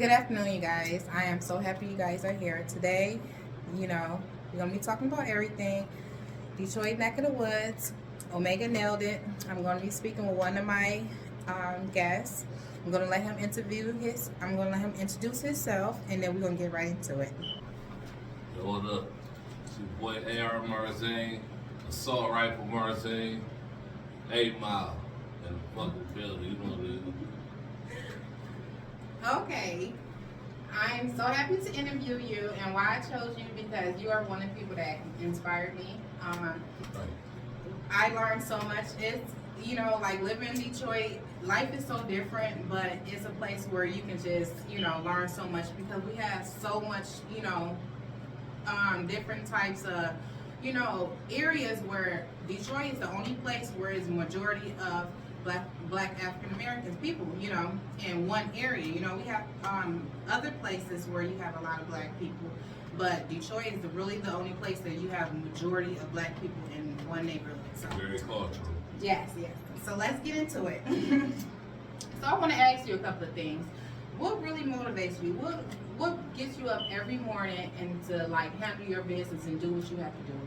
Good afternoon, you guys. I am so happy you guys are here today. We're gonna be talking about everything. Detroit neck of the woods. Omega nailed it. I'm gonna be speaking with one of my guests. I'm gonna let him interview his. I'm gonna let him introduce himself, and then we're gonna get right into it. Yo, what up? It's your boy AR Marzane, Assault Rifle Marzane, 8 Mile, in the fucking building. You know what it is. Okay. I'm so happy to interview you, and why I chose you because you are one of the people that inspired me. Right. I learned so much. It's like living in Detroit, life is so different, but it's a place where you can just learn so much because we have so much different types of areas where Detroit is the only place where it's majority of black African Americans people, in one area. We have other places where you have a lot of black people, but Detroit is really the only place that you have a majority of black people in one neighborhood. So Very cultural. yes. So let's get into it. So I want to ask you a couple of things. What really motivates you? What gets you up every morning and to like handle your business and do what you have to do?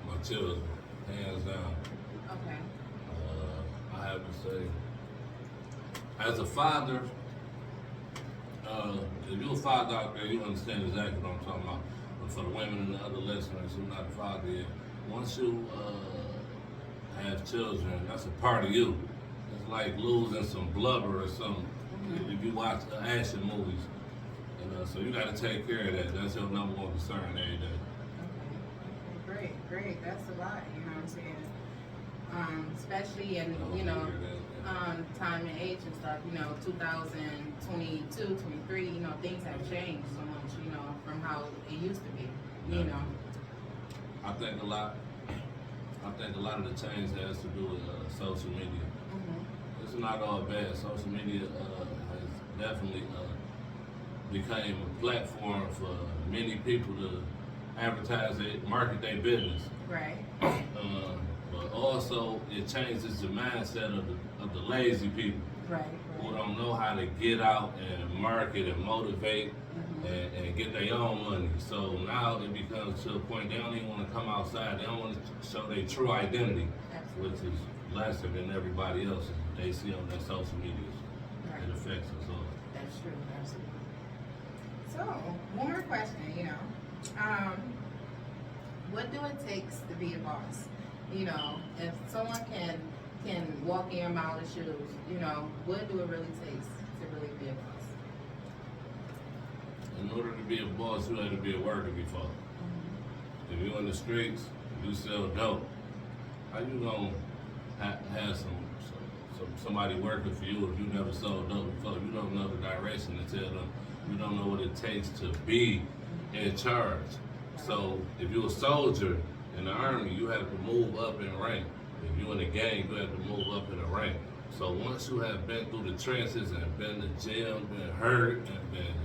My children, hands down. Okay. I have to say, as a father, if you're a father out there, you understand exactly what I'm talking about. But for the women and the other listeners who are not a father yet, once you have children, that's a part of you. It's like losing some blubber or something. Mm-hmm. If you watch action movies, and so you got to take care of that. That's your number one concern every day. Okay. Great. That's a lot. You know what I'm saying? Especially in time and age and stuff. 2022, 23. Things have changed so much. From how it used to be. I think a lot of the change has to do with social media. Mm-hmm. It's not all bad. Social media has definitely became a platform for many people to advertise, market their business. Right. But also it changes the mindset of the lazy people Right. who don't know how to get out and market and motivate and get their own money. So now it becomes to a point they don't even want to come outside. They don't want to show their true identity, Absolutely. which is lesser than everybody else they see on their social medias. Right. It affects us all. That's true. Absolutely. So, one more question. What do it takes to be a boss? If someone can walk in your mother's shoes, what do it really take to really be a boss? In order to be a boss, you have to be a worker before. If you're in the streets, you sell dope. How you gonna have somebody working for you if you never sold dope before? You don't know the direction to tell them. You don't know what it takes to be in charge. So if you're a soldier in the army, you have to move up in rank. If you're in the gang, you have to move up in the rank. So once you have been through the trenches and been to jail, been hurt, and been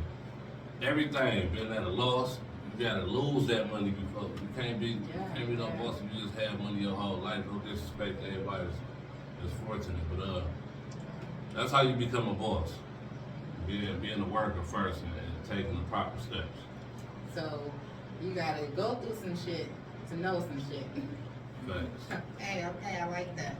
everything, been at a loss, you gotta lose that money before you can't be no boss if you just have money your whole life. No disrespect to everybody that's fortunate, but that's how you become a boss. Being a worker first and taking the proper steps. So, you gotta go through some shit to know some shit. Thanks. Hey, okay, I like that.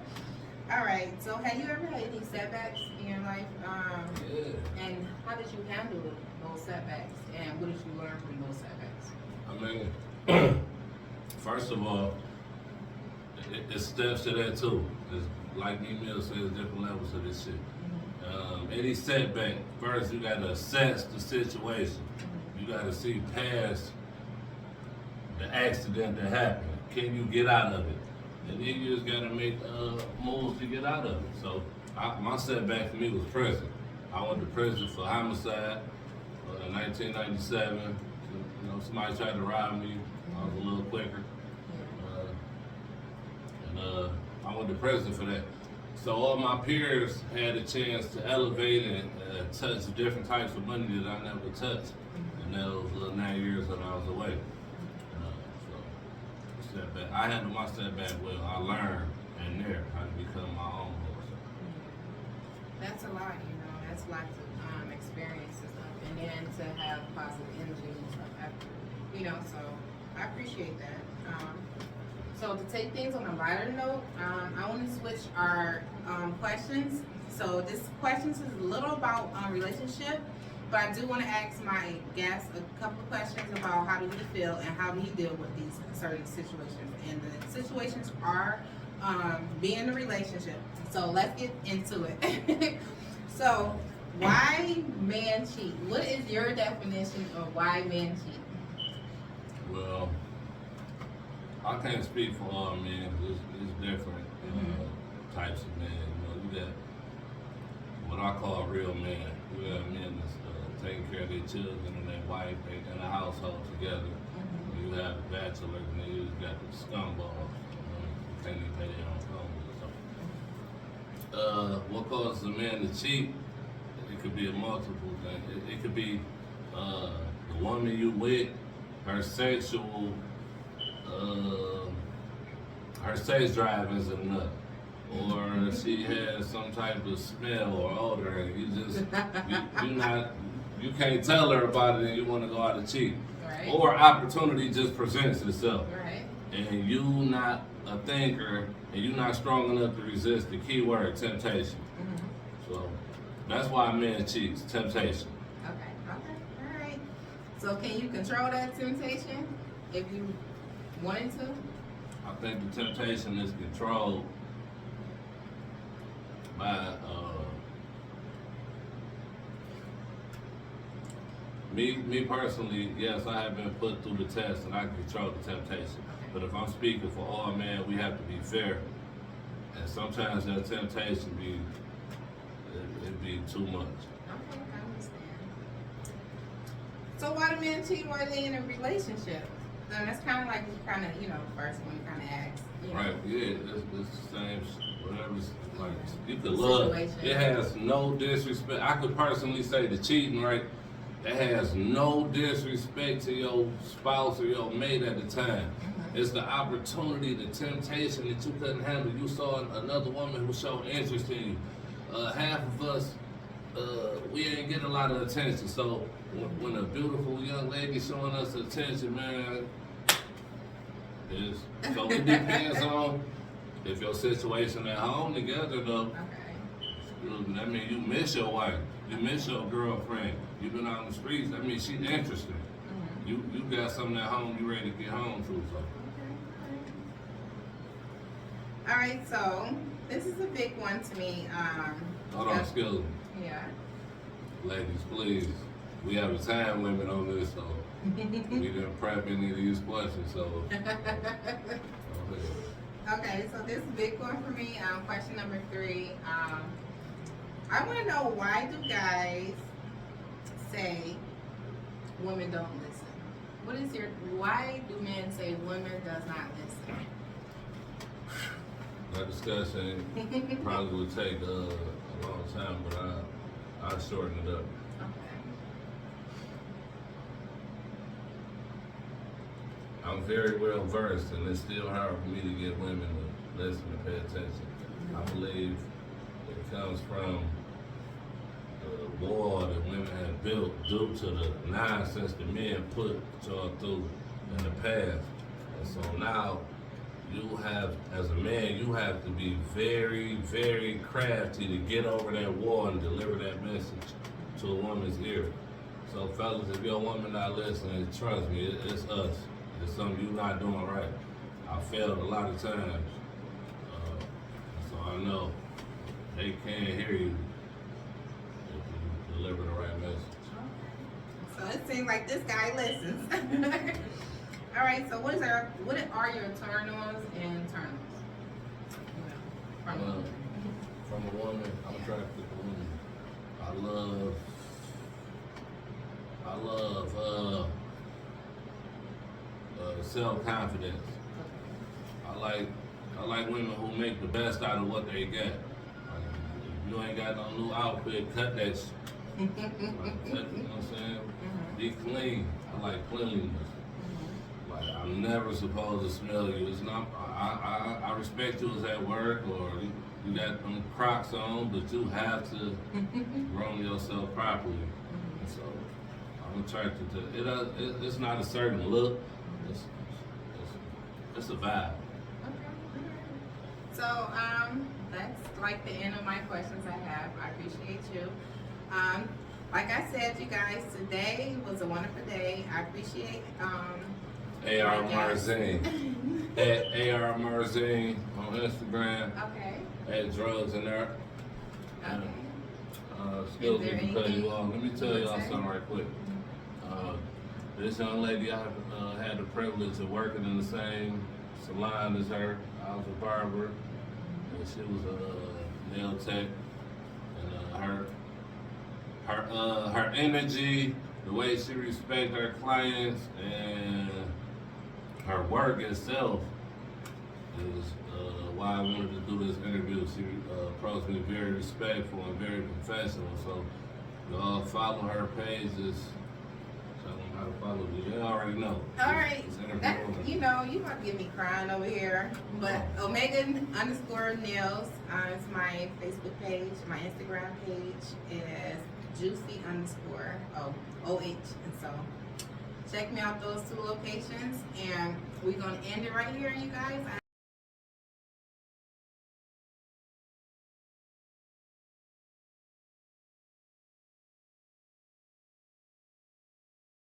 All right. So, have you ever had any setbacks in your life? Yeah. And how did you handle those setbacks? And what did you learn from those setbacks? I mean, first of all, it's steps to that too. It's, like me Mill says, different levels of this shit. Any setback, first you gotta assess the situation. You gotta see past the accident that happened. Can you get out of it? And then you just gotta make moves to get out of it. So my setback for me was prison. I went to prison for homicide in 1997. Somebody tried to rob me. I was a little quicker. And I went to prison for that. So all my peers had a chance to elevate and touch different types of money that I never touched. And that was 9 years that I was away. So setback. I handled my setback well. I learned in there how to become my own boss. That's a lot, That's lots of experiences men to have positive energy and stuff after, you know, so I appreciate that. So to take things on a lighter note, I want to switch our questions. So this questions is a little about relationship, but I do want to ask my guest a couple of questions about how do he feel and how do he deal with these certain situations. And the situations are being in a relationship. So let's get into it. So why men cheat? What is your definition of why men cheat? Well, I can't speak for all men. It's different types of men. You know, you got what I call real men. You got men that's taking care of their children and their wife, they in a household together. You have the bachelors, and then you got the scumballs. Who can't even pay their own phone bill. So, what causes a man to cheat? It could be a multiple thing. It could be the woman you with, her sexual. Her sex drive isn't enough, or she has some type of smell or odor, and you can't tell her about it, and you want to go out and cheat, Right. or opportunity just presents itself, Right. and you not a thinker, and you not strong enough to resist the key word temptation. So that's why men cheat, temptation. Okay. All right. So can you control that temptation if you wanted to? I think the temptation is controlled by me personally. Yes, I have been put through the test and I can control the temptation. But if I'm speaking for all men, we have to be fair. And sometimes that temptation it be too much. Okay, I understand. So why do men cheat while they in a relationship? So that's kind of like first one you kind of asked. You know? Right, yeah, it's the same, whatever's, like, you could love, Situation. it has no disrespect. I could personally say the cheating, right, it has no disrespect to your spouse or your mate at the time. It's the opportunity, the temptation that you couldn't handle. You saw another woman who showed interest in you. Half of us, we ain't getting a lot of attention, so when a beautiful young lady showing us attention, man, so it depends on if your situation at home together though. Okay. That means you miss your wife, you miss your girlfriend, you've been out on the streets, that means she's interested. You got something at home you ready to get home to. So. All right, so this is a big one to me. Hold on, excuse me. Yeah. Ladies, please. We have a time limit on this, so we didn't prep any of these questions, so. Okay, so this is a big one for me. Question number 3. I want to know, why do guys say women don't listen? Why do men say women does not listen? That discussion probably would take a long time, but I'll shorten it up. Okay. I'm very well versed, and it's still hard for me to get women to listen and pay attention. I believe it comes from the wall that women have built due to the nonsense that men put y'all through in the past. And so now, you have, as a man, you have to be very, very crafty to get over that wall and deliver that message to a woman's ear. So fellas, if your woman not listening, trust me, it's us. It's something you're not doing right. I failed a lot of times. So I know they can't hear you if you deliver the right message. So it seems like this guy listens. All right, so what are your turn-ons and turn-offs? From a woman, I'm attracted to a woman. I love self-confidence. I like women who make the best out of what they got. Like, if you ain't got no new outfit, cut that shit. You know what I'm saying? Be clean. I like cleanliness. Like, I'm never supposed to smell you. It's not. I respect you as at work, or you got them Crocs on, but you have to groom yourself properly. And so I'm attracted to it. It's not a certain look. It's a vibe. Okay. So, that's like the end of my questions I have. I appreciate you. Like I said, you guys, today was a wonderful day. I appreciate, AR my guests. Marzine. At AR Marzine on Instagram. Okay, At Drugs in there. okay. Excuse me Is there for cutting anything you off. Let me tell you y'all would say? something right quick. This young lady, I had the privilege of working in the same salon as her. I was a barber, and she was a nail tech. And her energy, the way she respects her clients, and her work itself is why I wanted to do this interview. She approached me very respectful and very professional. So y'all follow her pages. Tell them how to follow you. You already know. All right, This interview that, over. you know, you about to get me crying over here, but Omega_Nails is my Facebook page. My Instagram page is Juicy_OH, and so check me out those two locations, and we're gonna end it right here, you guys.